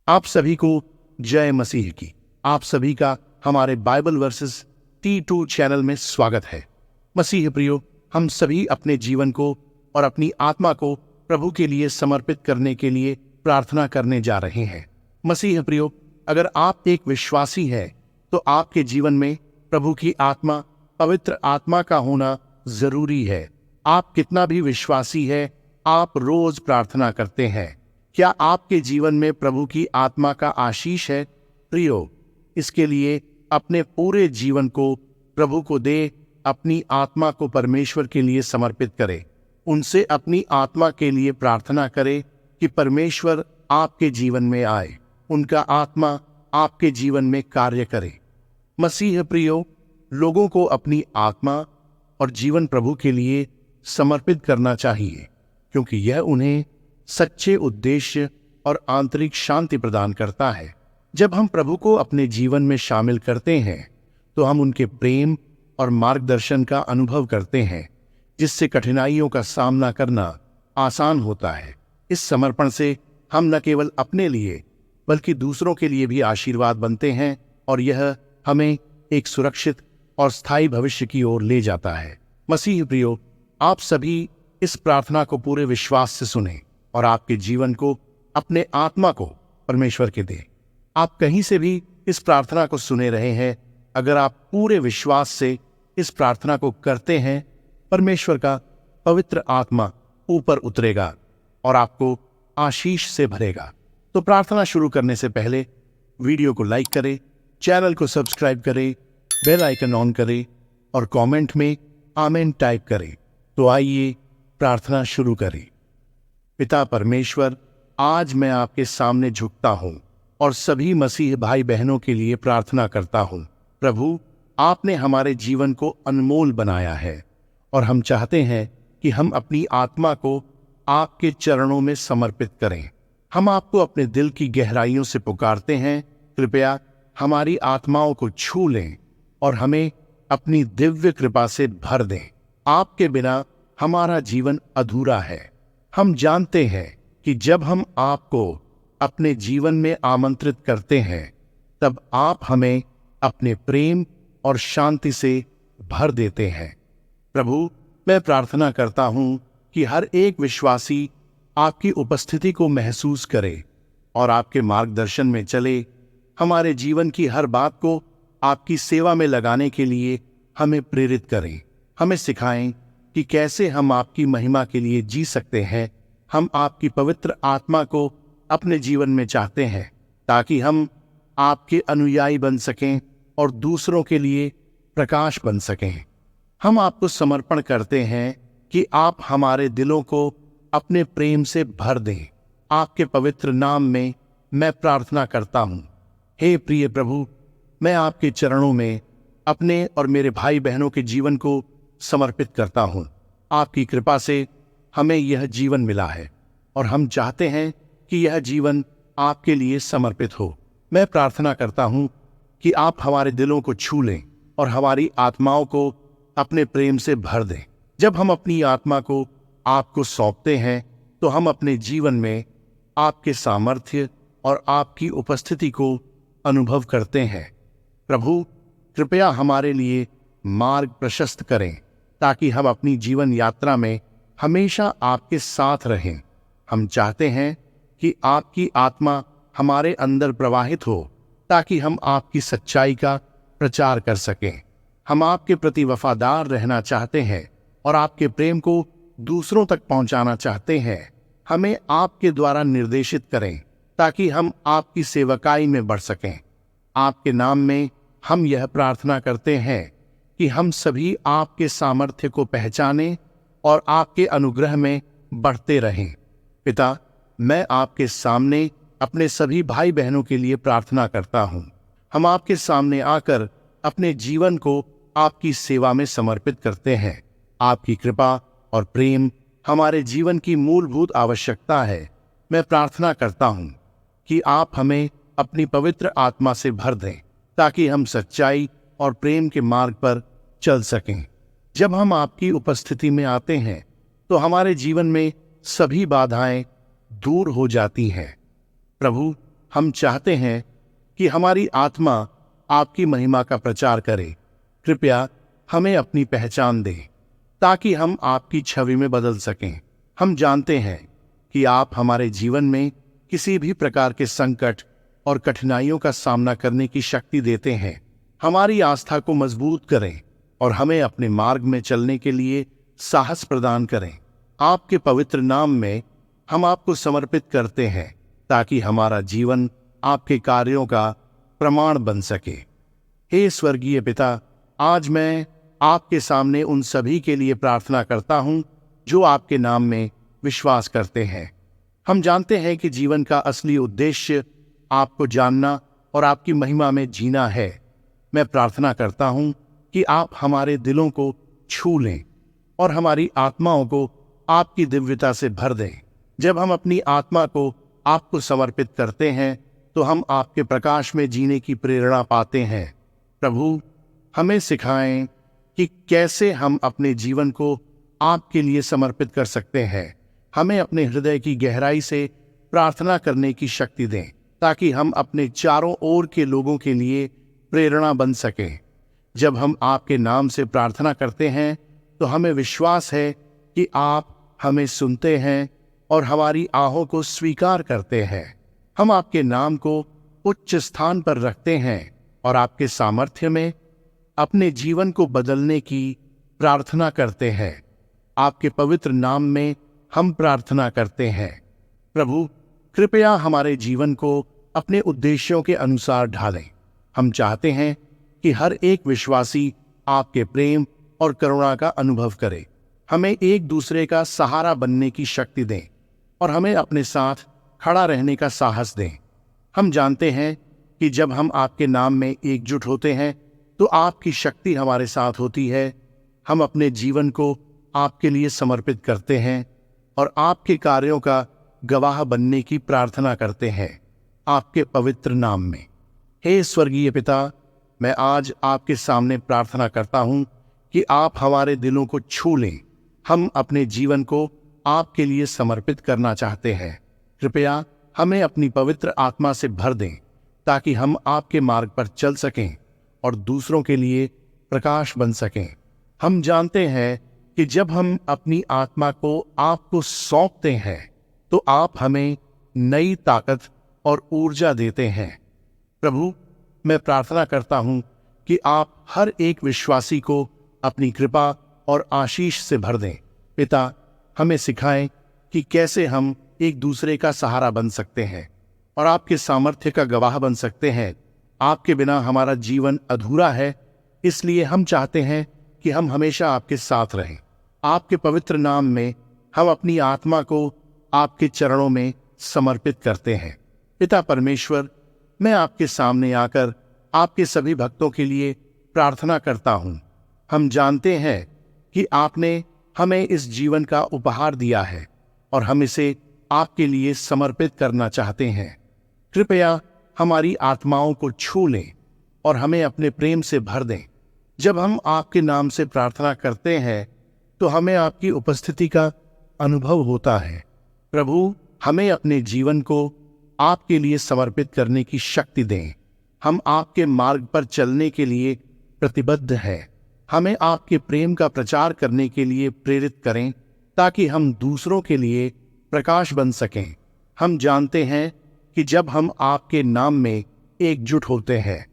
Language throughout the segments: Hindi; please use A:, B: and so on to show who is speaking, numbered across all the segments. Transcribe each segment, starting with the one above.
A: आप सभी को जय मसीह की। आप सभी का हमारे बाइबल वर्सेस T2 चैनल में स्वागत है। मसीह प्रियो, हम सभी अपने जीवन को और अपनी आत्मा को प्रभु के लिए समर्पित करने के लिए प्रार्थना करने जा रहे हैं। मसीह प्रियो, अगर आप एक विश्वासी हैं तो आपके जीवन में प्रभु की आत्मा, पवित्र आत्मा का होना जरूरी है। आप कितना भी विश्वासी है, आप रोज प्रार्थना करते हैं। क्या आपके जीवन में प्रभु की आत्मा का आशीष है? प्रियो, इसके लिए अपने पूरे जीवन को प्रभु को दे, अपनी आत्मा को परमेश्वर के लिए समर्पित करें। उनसे अपनी आत्मा के लिए प्रार्थना करें कि परमेश्वर आपके जीवन में आए, उनका आत्मा आपके जीवन में कार्य करे। मसीह प्रियो, लोगों को अपनी आत्मा और जीवन प्रभु के लिए समर्पित करना चाहिए, क्योंकि यह उन्हें सच्चे उद्देश्य और आंतरिक शांति प्रदान करता है। जब हम प्रभु को अपने जीवन में शामिल करते हैं तो हम उनके प्रेम और मार्गदर्शन का अनुभव करते हैं, जिससे कठिनाइयों का सामना करना आसान होता है। इस समर्पण से हम न केवल अपने लिए बल्कि दूसरों के लिए भी आशीर्वाद बनते हैं और यह हमें एक सुरक्षित और स्थायी भविष्य की ओर ले जाता है। मसीह प्रियो, आप सभी इस प्रार्थना को पूरे विश्वास से सुनें और आपके जीवन को, अपने आत्मा को परमेश्वर के दें। आप कहीं से भी इस प्रार्थना को सुने रहे हैं, अगर आप पूरे विश्वास से इस प्रार्थना को करते हैं, परमेश्वर का पवित्र आत्मा ऊपर उतरेगा और आपको आशीष से भरेगा। तो प्रार्थना शुरू करने से पहले वीडियो को लाइक करें, चैनल को सब्सक्राइब करें, बेल आइकन ऑन करें और कमेंट में आमीन टाइप करें। तो आइए प्रार्थना शुरू करें। पिता परमेश्वर, आज मैं आपके सामने झुकता हूं और सभी मसीह भाई बहनों के लिए प्रार्थना करता हूं। प्रभु, आपने हमारे जीवन को अनमोल बनाया है और हम चाहते हैं कि हम अपनी आत्मा को आपके चरणों में समर्पित करें। हम आपको अपने दिल की गहराइयों से पुकारते हैं। कृपया हमारी आत्माओं को छू लें और हमें अपनी दिव्य कृपा से भर दें। आपके बिना हमारा जीवन अधूरा है। हम जानते हैं कि जब हम आपको अपने जीवन में आमंत्रित करते हैं, तब आप हमें अपने प्रेम और शांति से भर देते हैं। प्रभु, मैं प्रार्थना करता हूं कि हर एक विश्वासी आपकी उपस्थिति को महसूस करे और आपके मार्गदर्शन में चले। हमारे जीवन की हर बात को आपकी सेवा में लगाने के लिए हमें प्रेरित करें। हमें सिखाएं कि कैसे हम आपकी महिमा के लिए जी सकते हैं। हम आपकी पवित्र आत्मा को अपने जीवन में चाहते हैं, ताकि हम आपके अनुयायी बन सकें और दूसरों के लिए प्रकाश बन सकें। हम आपको समर्पण करते हैं कि आप हमारे दिलों को अपने प्रेम से भर दें। आपके पवित्र नाम में मैं प्रार्थना करता हूं। हे प्रिय प्रभु, मैं आपके चरणों में अपने और मेरे भाई बहनों के जीवन को समर्पित करता हूं। आपकी कृपा से हमें यह जीवन मिला है और हम चाहते हैं कि यह जीवन आपके लिए समर्पित हो। मैं प्रार्थना करता हूं कि आप हमारे दिलों को छू लें और हमारी आत्माओं को अपने प्रेम से भर दें। जब हम अपनी आत्मा को आपको सौंपते हैं तो हम अपने जीवन में आपके सामर्थ्य और आपकी उपस्थिति को अनुभव करते हैं। प्रभु, कृपया हमारे लिए मार्ग प्रशस्त करें, ताकि हम अपनी जीवन यात्रा में हमेशा आपके साथ रहें। हम चाहते हैं कि आपकी आत्मा हमारे अंदर प्रवाहित हो, ताकि हम आपकी सच्चाई का प्रचार कर सकें। हम आपके प्रति वफादार रहना चाहते हैं और आपके प्रेम को दूसरों तक पहुंचाना चाहते हैं। हमें आपके द्वारा निर्देशित करें, ताकि हम आपकी सेवकाई में बढ़ सकें। आपके नाम में हम यह प्रार्थना करते हैं कि हम सभी आपके सामर्थ्य को पहचानें और आपके अनुग्रह में बढ़ते रहें। पिता, मैं आपके सामने अपने सभी भाई बहनों के लिए प्रार्थना करता हूं। हम आपके सामने आकर अपने जीवन को आपकी सेवा में समर्पित करते हैं। आपकी कृपा और प्रेम हमारे जीवन की मूलभूत आवश्यकता है। मैं प्रार्थना करता हूं कि आप हमें अपनी पवित्र आत्मा से भर दें, ताकि हम सच्चाई और प्रेम के मार्ग पर चल सकें। जब हम आपकी उपस्थिति में आते हैं तो हमारे जीवन में सभी बाधाएं दूर हो जाती हैं। प्रभु, हम चाहते हैं कि हमारी आत्मा आपकी महिमा का प्रचार करे। कृपया हमें अपनी पहचान दें ताकि हम आपकी छवि में बदल सकें। हम जानते हैं कि आप हमारे जीवन में किसी भी प्रकार के संकट और कठिनाइयों का सामना करने की शक्ति देते हैं। हमारी आस्था को मजबूत करें और हमें अपने मार्ग में चलने के लिए साहस प्रदान करें। आपके पवित्र नाम में हम आपको समर्पित करते हैं ताकि हमारा जीवन आपके कार्यों का प्रमाण बन सके। हे स्वर्गीय पिता, आज मैं आपके सामने उन सभी के लिए प्रार्थना करता हूं जो आपके नाम में विश्वास करते हैं। हम जानते हैं कि जीवन का असली उद्देश्य आपको जानना और आपकी महिमा में जीना है। मैं प्रार्थना करता हूं कि आप हमारे दिलों को छू लें और हमारी आत्माओं को आपकी दिव्यता से भर दें। जब हम अपनी आत्मा को आपको समर्पित करते हैं तो हम आपके प्रकाश में जीने की प्रेरणा पाते हैं। प्रभु, हमें सिखाएं कि कैसे हम अपने जीवन को आपके लिए समर्पित कर सकते हैं। हमें अपने हृदय की गहराई से प्रार्थना करने की शक्ति दें ताकि हम अपने चारों ओर के लोगों के लिए प्रेरणा बन सकें। जब हम आपके नाम से प्रार्थना करते हैं तो हमें विश्वास है कि आप हमें सुनते हैं और हमारी आहों को स्वीकार करते हैं। हम आपके नाम को उच्च स्थान पर रखते हैं और आपके सामर्थ्य में अपने जीवन को बदलने की प्रार्थना करते हैं। आपके पवित्र नाम में हम प्रार्थना करते हैं। प्रभु, कृपया हमारे जीवन को अपने उद्देश्यों के अनुसार ढालें। हम चाहते हैं कि हर एक विश्वासी आपके प्रेम और करुणा का अनुभव करे। हमें एक दूसरे का सहारा बनने की शक्ति दें और हमें अपने साथ खड़ा रहने का साहस दें। हम जानते हैं कि जब हम आपके नाम में एकजुट होते हैं तो आपकी शक्ति हमारे साथ होती है। हम अपने जीवन को आपके लिए समर्पित करते हैं और आपके कार्यों का गवाह बनने की प्रार्थना करते हैं आपके पवित्र नाम में। हे स्वर्गीय पिता, मैं आज आपके सामने प्रार्थना करता हूं कि आप हमारे दिलों को छू लें। हम अपने जीवन को आपके लिए समर्पित करना चाहते हैं। कृपया हमें अपनी पवित्र आत्मा से भर दें ताकि हम आपके मार्ग पर चल सकें और दूसरों के लिए प्रकाश बन सकें। हम जानते हैं कि जब हम अपनी आत्मा को आपको सौंपते हैं तो आप हमें नई ताकत और ऊर्जा देते हैं। प्रभु, मैं प्रार्थना करता हूं कि आप हर एक विश्वासी को अपनी कृपा और आशीष से भर दें। पिता, हमें सिखाएं कि कैसे हम एक दूसरे का सहारा बन सकते हैं और आपके सामर्थ्य का गवाह बन सकते हैं। आपके बिना हमारा जीवन अधूरा है, इसलिए हम चाहते हैं कि हम हमेशा आपके साथ रहें। आपके पवित्र नाम में हम अपनी आत्मा को आपके चरणों में समर्पित करते हैं। पिता परमेश्वर, मैं आपके सामने आकर आपके सभी भक्तों के लिए प्रार्थना करता हूँ। हम जानते हैं कि आपने हमें इस जीवन का उपहार दिया है और हम इसे आपके लिए समर्पित करना चाहते हैं। कृपया हमारी आत्माओं को छू लें और हमें अपने प्रेम से भर दें। जब हम आपके नाम से प्रार्थना करते हैं तो हमें आपकी उपस्थिति का अनुभव होता है। प्रभु, हमें अपने जीवन को आपके लिए समर्पित करने की शक्ति दें। हम आपके मार्ग पर चलने के लिए प्रतिबद्ध हैं। हमें आपके प्रेम का प्रचार करने के लिए प्रेरित करें ताकि हम दूसरों के लिए प्रकाश बन सकें। हम जानते हैं कि जब हम आपके नाम में एकजुट होते हैं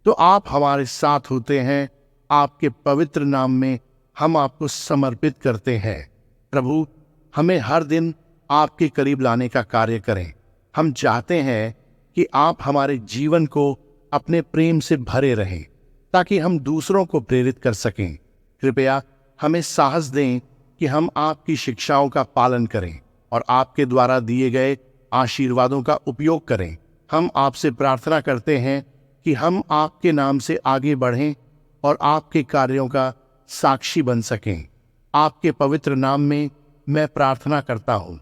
A: तो आप हमारे साथ होते हैं। आपके पवित्र नाम में हम आपको समर्पित करते हैं। प्रभु, हमें हर दिन आपके करीब लाने का कार्य करें। हम चाहते हैं कि आप हमारे जीवन को अपने प्रेम से भरे रहें ताकि हम दूसरों को प्रेरित कर सकें। कृपया हमें साहस दें कि हम आपकी शिक्षाओं का पालन करें और आपके द्वारा दिए गए आशीर्वादों का उपयोग करें। हम आपसे प्रार्थना करते हैं कि हम आपके नाम से आगे बढ़ें और आपके कार्यों का साक्षी बन सकें। आपके पवित्र नाम में मैं प्रार्थना करता हूँ।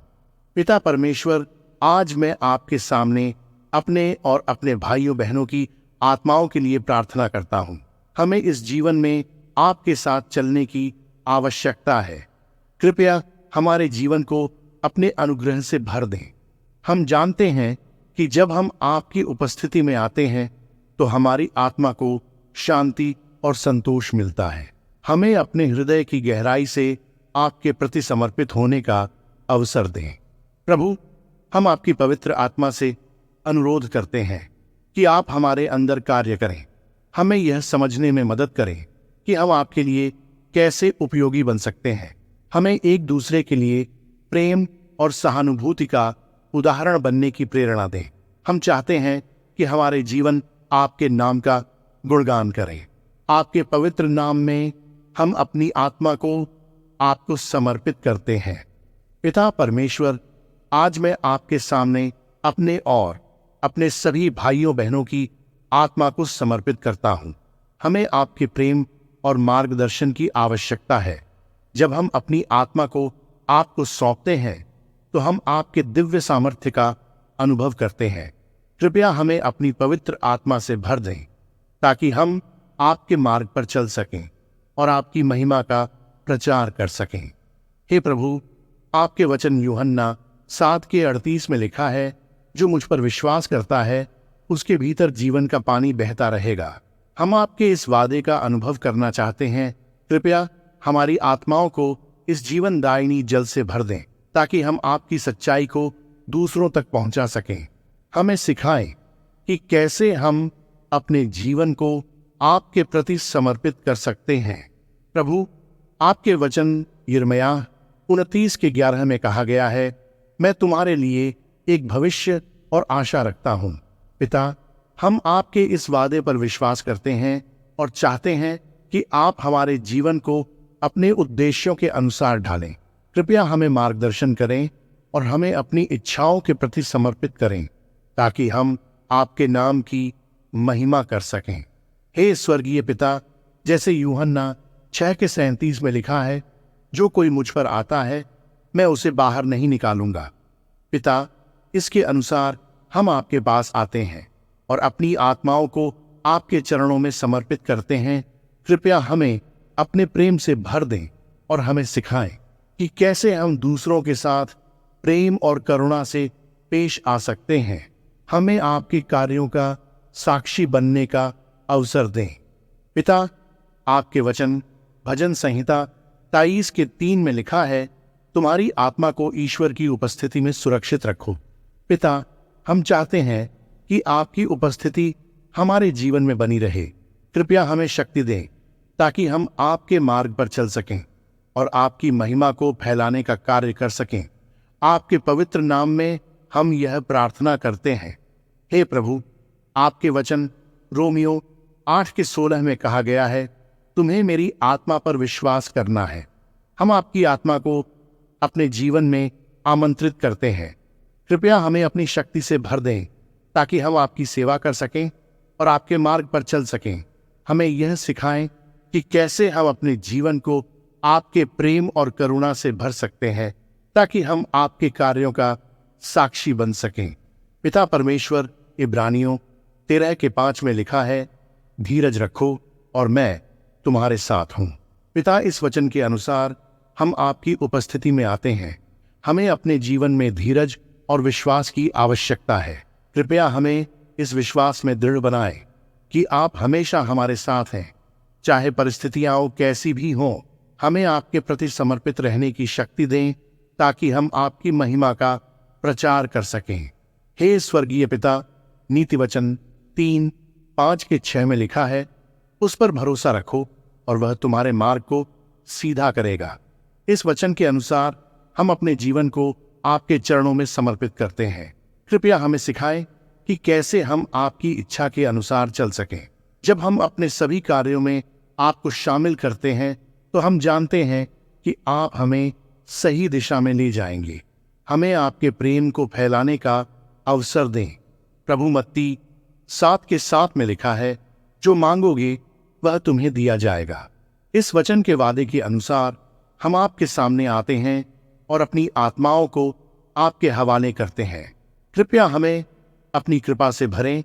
A: पिता परमेश्वर, आज मैं आपके सामने अपने और अपने भाइयों बहनों की आत्माओं के लिए प्रार्थना करता हूँ। हमें इस जीवन में आपके साथ चलने की आवश्यकता है। कृपया हमारे जीवन को अपने अनुग्रह से भर दें। हम जानते हैं कि जब हम आपकी उपस्थिति में आते हैं तो हमारी आत्मा को शांति और संतोष मिलता है। हमें अपने हृदय की गहराई से आपके प्रति समर्पित होने का अवसर दें। प्रभु, हम आपकी पवित्र आत्मा से अनुरोध करते हैं कि आप हमारे अंदर कार्य करें। हमें यह समझने में मदद करें कि हम आपके लिए कैसे उपयोगी बन सकते हैं। हमें एक दूसरे के लिए प्रेम और सहानुभूति का उदाहरण बनने की प्रेरणा दें। हम चाहते हैं कि हमारे जीवन आपके नाम का गुणगान करें। आपके पवित्र नाम में हम अपनी आत्मा को आपको समर्पित करते हैं। पिता परमेश्वर, आज मैं आपके सामने अपने और अपने सभी भाइयों बहनों की आत्मा को समर्पित करता हूं। हमें आपके प्रेम और मार्गदर्शन की आवश्यकता है। जब हम अपनी आत्मा को आपको सौंपते हैं तो हम आपके दिव्य सामर्थ्य का अनुभव करते हैं। कृपया हमें अपनी पवित्र आत्मा से भर दें ताकि हम आपके मार्ग पर चल सकें और आपकी महिमा का प्रचार कर सकें। हे प्रभु, आपके वचन यूहन्ना 7:38 में लिखा है, जो मुझ पर विश्वास करता है उसके भीतर जीवन का पानी बहता रहेगा। हम आपके इस वादे का अनुभव करना चाहते हैं। कृपया हमारी आत्माओं को इस जीवनदायिनी जल से भर दें ताकि हम आपकी सच्चाई को दूसरों तक पहुंचा सकें। हमें सिखाएं कि कैसे हम अपने जीवन को आपके प्रति समर्पित कर सकते हैं। प्रभु, आपके वचन यिर्मयाह 29:11 में कहा गया है, मैं तुम्हारे लिए एक भविष्य और आशा रखता हूं। पिता, हम आपके इस वादे पर विश्वास करते हैं और चाहते हैं कि आप हमारे जीवन को अपने उद्देश्यों के अनुसार ढालें। कृपया हमें मार्गदर्शन करें और हमें अपनी इच्छाओं के प्रति समर्पित करें ताकि हम आपके नाम की महिमा कर सकें। हे स्वर्गीय पिता, जैसे यूहन्ना 6:37 में लिखा है, जो कोई मुझ पर आता है मैं उसे बाहर नहीं निकालूंगा। पिता, इसके अनुसार हम आपके पास आते हैं और अपनी आत्माओं को आपके चरणों में समर्पित करते हैं। कृपया हमें अपने प्रेम से भर दें और हमें सिखाएं कि कैसे हम दूसरों के साथ प्रेम और करुणा से पेश आ सकते हैं। हमें आपके कार्यों का साक्षी बनने का अवसर दें। पिता, आपके वचन भजन संहिता 23:3 में लिखा है, तुम्हारी आत्मा को ईश्वर की उपस्थिति में सुरक्षित रखो। पिता, हम चाहते हैं कि आपकी उपस्थिति हमारे जीवन में बनी रहे। कृपया हमें शक्ति दें ताकि हम आपके मार्ग पर चल सकें और आपकी महिमा को फैलाने का कार्य कर सकें। आपके पवित्र नाम में हम यह प्रार्थना करते हैं। हे प्रभु, आपके वचन रोमियो 8:16 में कहा गया है, तुम्हें मेरी आत्मा पर विश्वास करना है। हम आपकी आत्मा को अपने जीवन में आमंत्रित करते हैं। कृपया हमें अपनी शक्ति से भर दें ताकि हम आपकी सेवा कर सकें और आपके मार्ग पर चल सकें। हमें यह सिखाएं कि कैसे हम अपने जीवन को आपके प्रेम और करुणा से भर सकते हैं ताकि हम आपके कार्यों का साक्षी बन सकें। पिता परमेश्वर, इब्रानियों 13:5 में लिखा है, धीरज रखो और मैं तुम्हारे साथ हूं। पिता, इस वचन के अनुसार हम आपकी उपस्थिति में आते हैं। हमें अपने जीवन में धीरज और विश्वास की आवश्यकता है। कृपया हमें इस विश्वास में दृढ़ बनाएं कि आप हमेशा हमारे साथ हैं, चाहे परिस्थितियां कैसी भी हों। हमें आपके प्रति समर्पित रहने की शक्ति दें ताकि हम आपकी महिमा का प्रचार कर सकें। हे स्वर्गीय पिता, नीति वचन 3:5-6 में लिखा है, उस पर भरोसा रखो और वह तुम्हारे मार्ग को सीधा करेगा। इस वचन के अनुसार हम अपने जीवन को आपके चरणों में समर्पित करते हैं। कृपया हमें सिखाएं कि कैसे हम आपकी इच्छा के अनुसार चल सकें। जब हम अपने सभी कार्यों में आपको शामिल करते हैं तो हम जानते हैं कि आप हमें सही दिशा में ले जाएंगे। हमें आपके प्रेम को फैलाने का अवसर दें। प्रभु, मत्ती 7:7 में लिखा है, जो मांगोगे वह तुम्हें दिया जाएगा। इस वचन के वादे के अनुसार हम आपके सामने आते हैं और अपनी आत्माओं को आपके हवाले करते हैं। कृपया हमें अपनी कृपा से भरें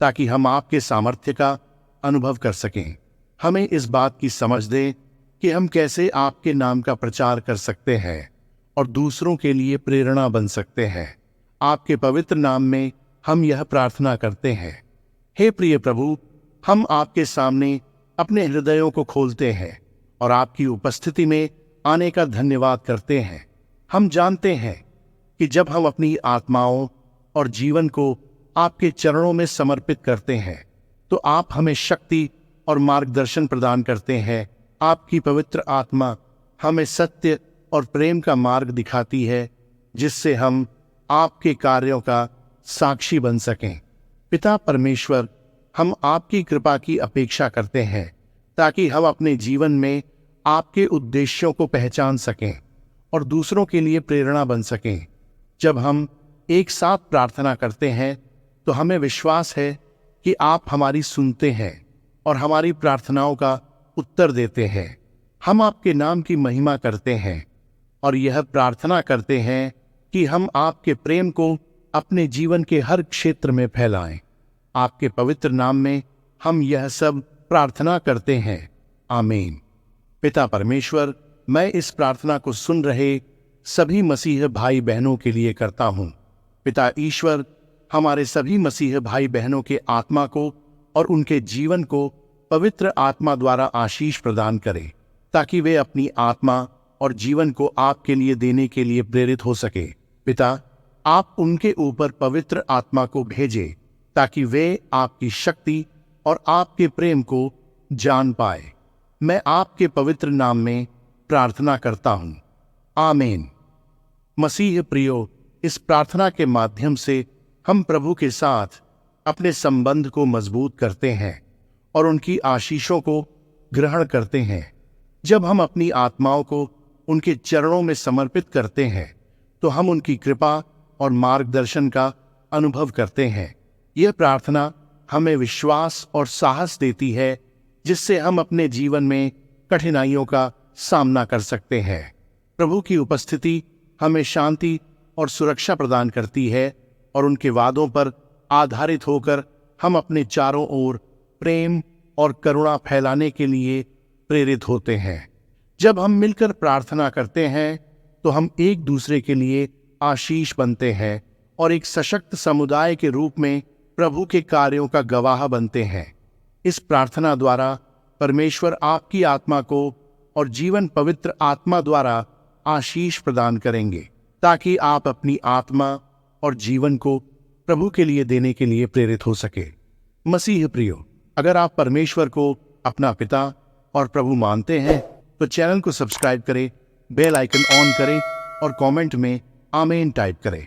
A: ताकि हम आपके सामर्थ्य का अनुभव कर सकें। हमें इस बात की समझ दें कि हम कैसे आपके नाम का प्रचार कर सकते हैं और दूसरों के लिए प्रेरणा बन सकते हैं। आपके पवित्र नाम में हम यह प्रार्थना करते हैं। हे प्रिय प्रभु, हम आपके सामने अपने हृदयों को खोलते हैं और आपकी उपस्थिति में आने का धन्यवाद करते हैं। हम जानते हैं कि जब हम अपनी आत्माओं और जीवन को आपके चरणों में समर्पित करते हैं तो आप हमें शक्ति और मार्गदर्शन प्रदान करते हैं। आपकी पवित्र आत्मा हमें सत्य और प्रेम का मार्ग दिखाती है, जिससे हम आपके कार्यों का साक्षी बन सकें। पिता परमेश्वर, हम आपकी कृपा की अपेक्षा करते हैं ताकि हम अपने जीवन में आपके उद्देश्यों को पहचान सकें और दूसरों के लिए प्रेरणा बन सकें। जब हम एक साथ प्रार्थना करते हैं तो हमें विश्वास है कि आप हमारी सुनते हैं और हमारी प्रार्थनाओं का उत्तर देते हैं। हम आपके नाम की महिमा करते हैं और यह प्रार्थना करते हैं कि हम आपके प्रेम को अपने जीवन के हर क्षेत्र में फैलाएं। आपके पवित्र नाम में हम यह सब प्रार्थना करते हैं, आमीन। पिता परमेश्वर, मैं इस प्रार्थना को सुन रहे सभी मसीह भाई बहनों के लिए करता हूँ। पिता ईश्वर, हमारे सभी मसीह भाई बहनों के आत्मा को और उनके जीवन को पवित्र आत्मा द्वारा आशीष प्रदान करें, ताकि वे अपनी आत्मा और जीवन को आपके लिए देने के लिए प्रेरित हो सके। पिता, आप उनके ऊपर पवित्र आत्मा को भेजें ताकि वे आपकी शक्ति और आपके प्रेम को जान पाए। मैं आपके पवित्र नाम में प्रार्थना करता हूँ, आमीन। मसीह प्रियो, इस प्रार्थना के माध्यम से हम प्रभु के साथ अपने संबंध को मजबूत करते हैं और उनकी आशीषों को ग्रहण करते हैं। जब हम अपनी आत्माओं को उनके चरणों में समर्पित करते हैं तो हम उनकी कृपा और मार्गदर्शन का अनुभव करते हैं। यह प्रार्थना हमें विश्वास और साहस देती है, जिससे हम अपने जीवन में कठिनाइयों का सामना कर सकते हैं। प्रभु की उपस्थिति हमें शांति और सुरक्षा प्रदान करती है और उनके वादों पर आधारित होकर हम अपने चारों ओर प्रेम और करुणा फैलाने के लिए प्रेरित होते हैं। जब हम मिलकर प्रार्थना करते हैं तो हम एक दूसरे के लिए आशीष बनते हैं और एक सशक्त समुदाय के रूप में प्रभु के कार्यों का गवाह बनते हैं। इस प्रार्थना द्वारा परमेश्वर आपकी आत्मा को और जीवन पवित्र आत्मा द्वारा आशीष प्रदान करेंगे, ताकि आप अपनी आत्मा और जीवन को प्रभु के लिए देने के लिए प्रेरित हो सके। मसीह प्रियो, अगर आप परमेश्वर को अपना पिता और प्रभु मानते हैं तो चैनल को सब्सक्राइब करें, बेल आइकन ऑन करें और कमेंट में आमीन टाइप करें।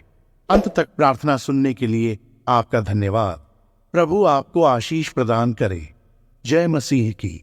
A: अंत तक प्रार्थना सुनने के लिए आपका धन्यवाद। प्रभु आपको आशीष प्रदान करे। जय मसीह की।